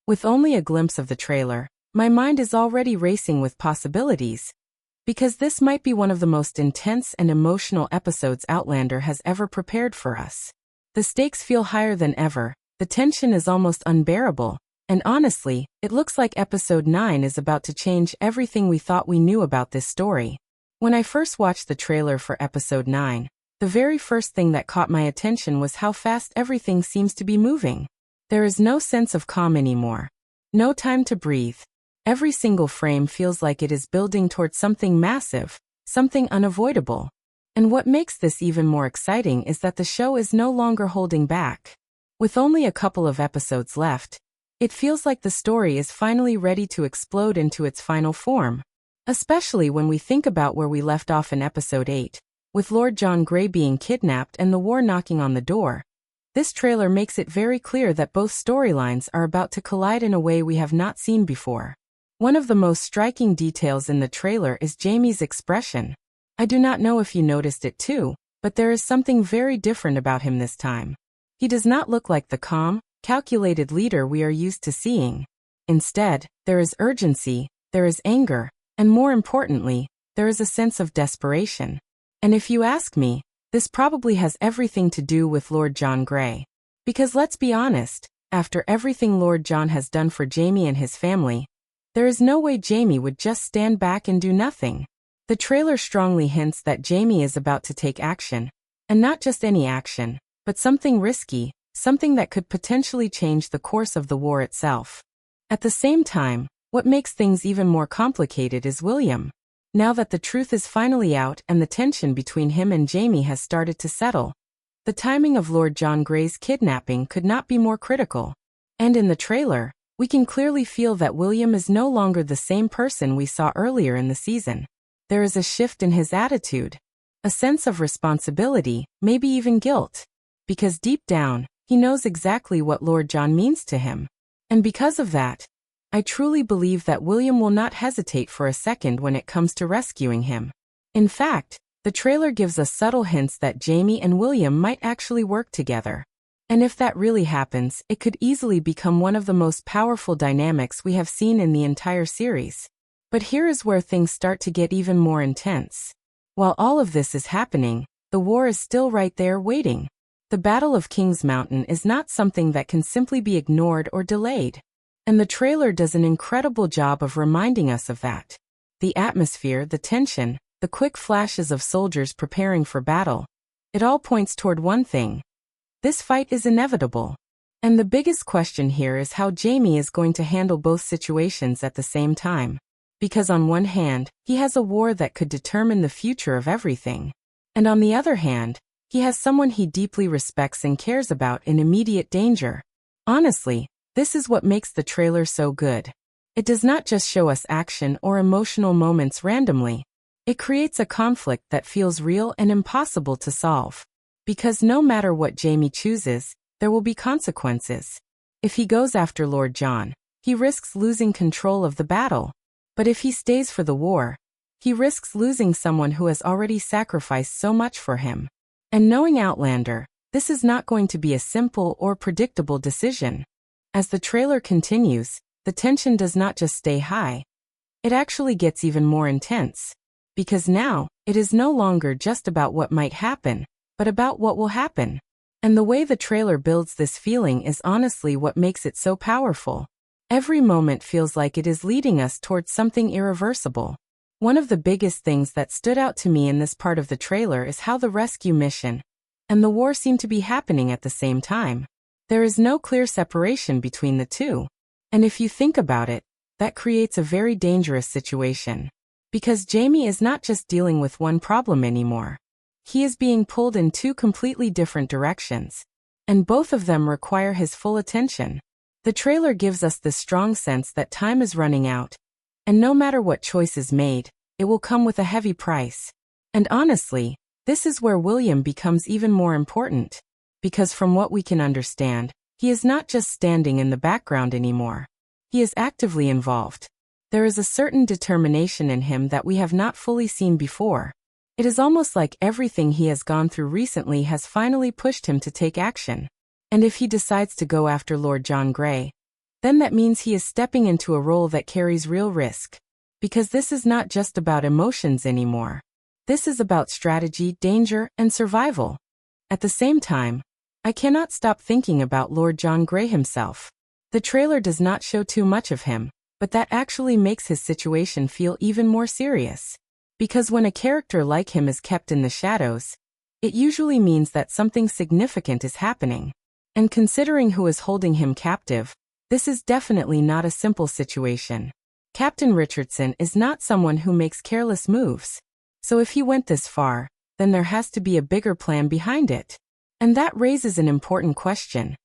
With only a glimpse of the trailer, my mind is already racing with possibilities, because this might be one of the most intense and emotional episodes Outlander has ever prepared for us. The stakes feel higher than ever, the tension is almost unbearable, and honestly, it looks like episode 9 is about to change everything we thought we knew about this story. When I first watched the trailer for episode 9, the very first thing that caught my attention was how fast everything seems to be moving. There is no sense of calm anymore. No time to breathe. Every single frame feels like it is building towards something massive, something unavoidable. And what makes this even more exciting is that the show is no longer holding back. With only a couple of episodes left, it feels like the story is finally ready to explode into its final form. Especially when we think about where we left off in episode 8, with Lord John Grey being kidnapped and the war knocking on the door. This trailer makes it very clear that both storylines are about to collide in a way we have not seen before. One of the most striking details in the trailer is Jaime's expression. I do not know if you noticed it too, but there is something very different about him this time. He does not look like the calm, calculated leader we are used to seeing. Instead, there is urgency, there is anger, and more importantly, there is a sense of desperation. And if you ask me, this probably has everything to do with Lord John Grey. Because let's be honest, after everything Lord John has done for Jaime and his family, there is no way Jaime would just stand back and do nothing. The trailer strongly hints that Jaime is about to take action. And not just any action, but something risky, something that could potentially change the course of the war itself. At the same time, what makes things even more complicated is William. Now that the truth is finally out and the tension between him and Jaime has started to settle, the timing of Lord John Grey's kidnapping could not be more critical. And in the trailer, we can clearly feel that William is no longer the same person we saw earlier in the season. There is a shift in his attitude, a sense of responsibility, maybe even guilt. Because deep down, he knows exactly what Lord John means to him. And because of that, I truly believe that William will not hesitate for a second when it comes to rescuing him. In fact, the trailer gives us subtle hints that Jaime and William might actually work together. And if that really happens, it could easily become one of the most powerful dynamics we have seen in the entire series. But here is where things start to get even more intense. While all of this is happening, the war is still right there waiting. The Battle of King's Mountain is not something that can simply be ignored or delayed. And the trailer does an incredible job of reminding us of that. The atmosphere, the tension, the quick flashes of soldiers preparing for battle. It all points toward one thing. This fight is inevitable. And the biggest question here is how Jaime is going to handle both situations at the same time. Because on one hand, he has a war that could determine the future of everything. And on the other hand, he has someone he deeply respects and cares about in immediate danger. Honestly, this is what makes the trailer so good. It does not just show us action or emotional moments randomly. It creates a conflict that feels real and impossible to solve. Because no matter what Jaime chooses, there will be consequences. If he goes after Lord John, he risks losing control of the battle. But if he stays for the war, he risks losing someone who has already sacrificed so much for him. And knowing Outlander, this is not going to be a simple or predictable decision. As the trailer continues, the tension does not just stay high. It actually gets even more intense. Because now, it is no longer just about what might happen, but about what will happen. And the way the trailer builds this feeling is honestly what makes it so powerful. Every moment feels like it is leading us towards something irreversible. One of the biggest things that stood out to me in this part of the trailer is how the rescue mission and the war seem to be happening at the same time. There is no clear separation between the two. And if you think about it, that creates a very dangerous situation. Because Jaime is not just dealing with one problem anymore. He is being pulled in two completely different directions. And both of them require his full attention. The trailer gives us this strong sense that time is running out. And no matter what choice is made, it will come with a heavy price. And honestly, this is where William becomes even more important. Because from what we can understand, he is not just standing in the background anymore. He is actively involved. There is a certain determination in him that we have not fully seen before. It is almost like everything he has gone through recently has finally pushed him to take action. And if he decides to go after Lord John Grey, then that means he is stepping into a role that carries real risk. Because this is not just about emotions anymore. This is about strategy, danger, and survival. At the same time, I cannot stop thinking about Lord John Grey himself. The trailer does not show too much of him, but that actually makes his situation feel even more serious. Because when a character like him is kept in the shadows, it usually means that something significant is happening. And considering who is holding him captive, this is definitely not a simple situation. Captain Richardson is not someone who makes careless moves. So if he went this far, then there has to be a bigger plan behind it. And that raises an important question.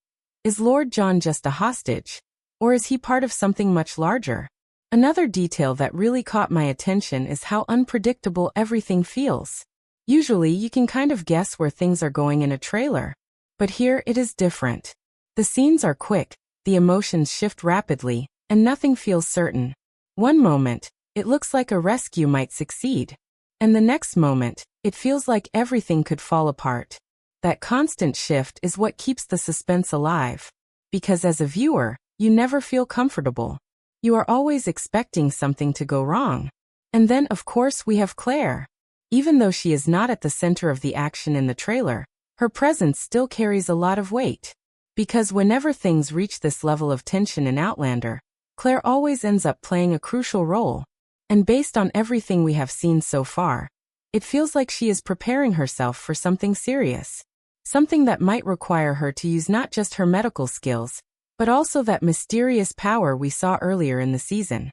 Is Lord John just a hostage? Or is he part of something much larger? Another detail that really caught my attention is how unpredictable everything feels. Usually you can kind of guess where things are going in a trailer. But here it is different. The scenes are quick, the emotions shift rapidly, and nothing feels certain. One moment, it looks like a rescue might succeed. And the next moment, it feels like everything could fall apart. That constant shift is what keeps the suspense alive. Because as a viewer, you never feel comfortable. You are always expecting something to go wrong. And then, of course, we have Claire. Even though she is not at the center of the action in the trailer, her presence still carries a lot of weight. Because whenever things reach this level of tension in Outlander, Claire always ends up playing a crucial role. And based on everything we have seen so far, it feels like she is preparing herself for something serious. Something that might require her to use not just her medical skills, but also that mysterious power we saw earlier in the season.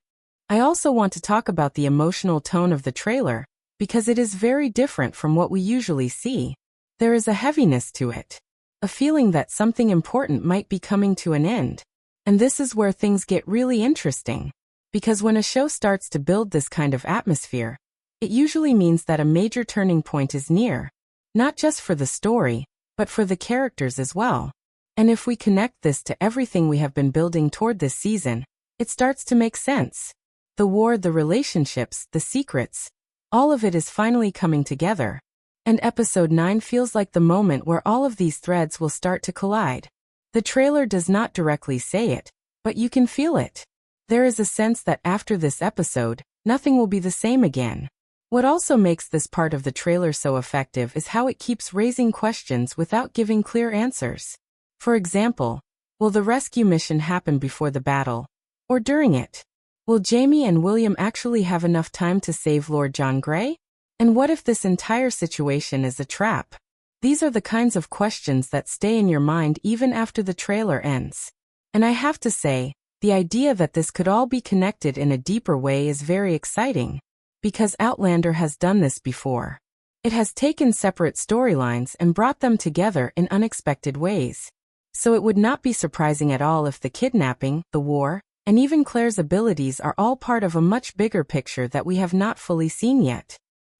I also want to talk about the emotional tone of the trailer, because it is very different from what we usually see. There is a heaviness to it. A feeling that something important might be coming to an end. And this is where things get really interesting. Because when a show starts to build this kind of atmosphere, it usually means that a major turning point is near. Not just for the story, but for the characters as well. And if we connect this to everything we have been building toward this season, it starts to make sense. The war, the relationships, the secrets, all of it is finally coming together. And episode 9 feels like the moment where all of these threads will start to collide. The trailer does not directly say it, but you can feel it. There is a sense that after this episode, nothing will be the same again. What also makes this part of the trailer so effective is how it keeps raising questions without giving clear answers. For example, will the rescue mission happen before the battle? Or during it? Will Jaime and William actually have enough time to save Lord John Grey? And what if this entire situation is a trap? These are the kinds of questions that stay in your mind even after the trailer ends. And I have to say, the idea that this could all be connected in a deeper way is very exciting. Because Outlander has done this before. It has taken separate storylines and brought them together in unexpected ways. So it would not be surprising at all if the kidnapping, the war, and even Claire's abilities are all part of a much bigger picture that we have not fully seen yet.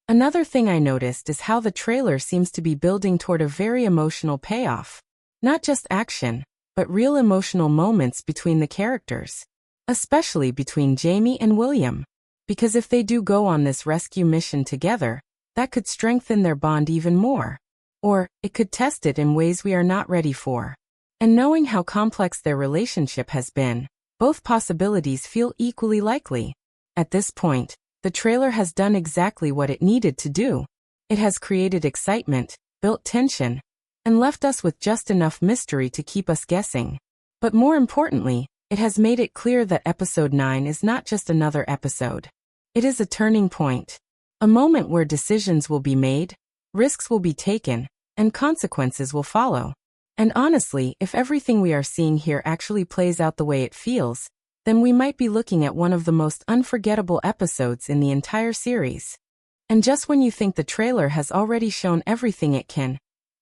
Another thing I noticed is how the trailer seems to be building toward a very emotional payoff. Not just action, but real emotional moments between the characters. Especially between Jaime and William. Because if they do go on this rescue mission together, that could strengthen their bond even more. Or, it could test it in ways we are not ready for. And knowing how complex their relationship has been, both possibilities feel equally likely. At this point, the trailer has done exactly what it needed to do. It has created excitement, built tension, and left us with just enough mystery to keep us guessing. But more importantly, it has made it clear that episode 9 is not just another episode. It is a turning point. A moment where decisions will be made, risks will be taken, and consequences will follow. And honestly, if everything we are seeing here actually plays out the way it feels, then we might be looking at one of the most unforgettable episodes in the entire series. And just when you think the trailer has already shown everything it can,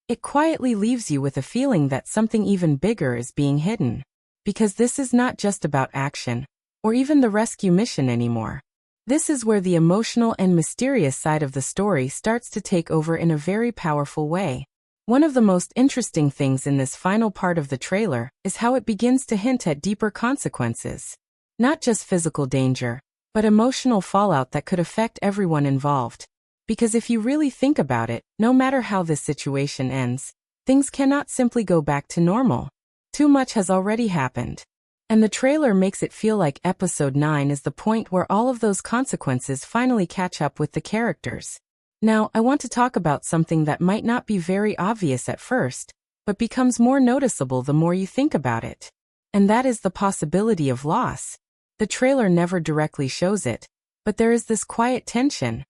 it quietly leaves you with a feeling that something even bigger is being hidden. Because this is not just about action, or even the rescue mission anymore. This is where the emotional and mysterious side of the story starts to take over in a very powerful way. One of the most interesting things in this final part of the trailer is how it begins to hint at deeper consequences. Not just physical danger, but emotional fallout that could affect everyone involved. Because if you really think about it, no matter how this situation ends, things cannot simply go back to normal. Too much has already happened. And the trailer makes it feel like episode 9 is the point where all of those consequences finally catch up with the characters. Now, I want to talk about something that might not be very obvious at first, but becomes more noticeable the more you think about it. And that is the possibility of loss. The trailer never directly shows it, but there is this quiet tension,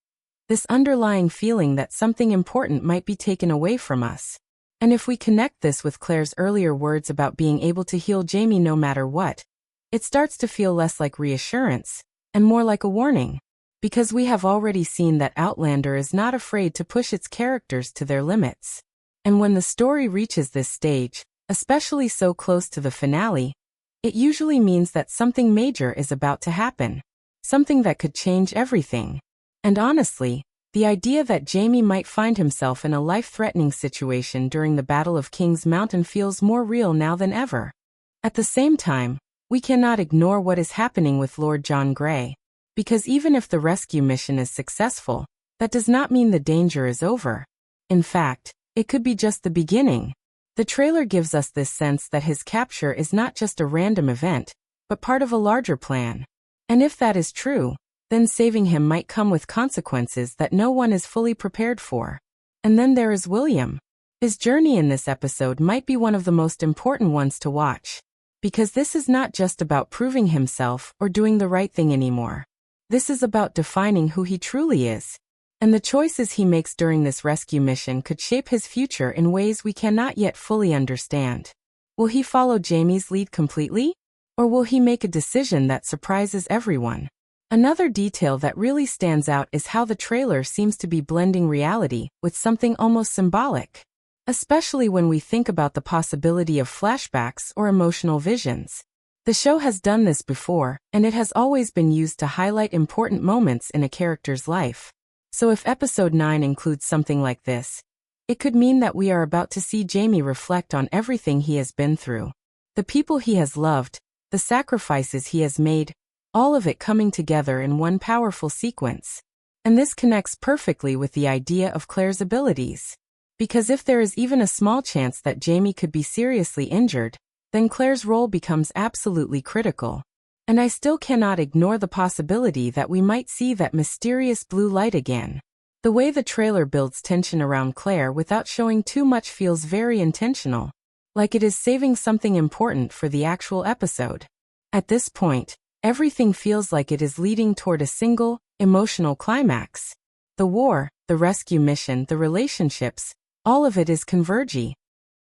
this underlying feeling that something important might be taken away from us. And if we connect this with Claire's earlier words about being able to heal Jaime no matter what, it starts to feel less like reassurance, and more like a warning. Because we have already seen that Outlander is not afraid to push its characters to their limits. And when the story reaches this stage, especially so close to the finale, it usually means that something major is about to happen. Something that could change everything. And honestly, the idea that Jaime might find himself in a life-threatening situation during the Battle of King's Mountain feels more real now than ever. At the same time, we cannot ignore what is happening with Lord John Grey. Because even if the rescue mission is successful, that does not mean the danger is over. In fact, it could be just the beginning. The trailer gives us this sense that his capture is not just a random event, but part of a larger plan. And if that is true, then saving him might come with consequences that no one is fully prepared for. And then there is William. His journey in this episode might be one of the most important ones to watch. Because this is not just about proving himself or doing the right thing anymore. This is about defining who he truly is. And the choices he makes during this rescue mission could shape his future in ways we cannot yet fully understand. Will he follow Jaime's lead completely? Or will he make a decision that surprises everyone? Another detail that really stands out is how the trailer seems to be blending reality with something almost symbolic. Especially when we think about the possibility of flashbacks or emotional visions. The show has done this before, and it has always been used to highlight important moments in a character's life. So if episode 9 includes something like this, it could mean that we are about to see Jaime reflect on everything he has been through. The people he has loved, the sacrifices he has made, all of it coming together in one powerful sequence. And this connects perfectly with the idea of Claire's abilities. Because if there is even a small chance that Jaime could be seriously injured, then Claire's role becomes absolutely critical. And I still cannot ignore the possibility that we might see that mysterious blue light again. The way the trailer builds tension around Claire without showing too much feels very intentional. Like it is saving something important for the actual episode. At this point, everything feels like it is leading toward a single, emotional climax. The war, the rescue mission, the relationships, all of it is converging.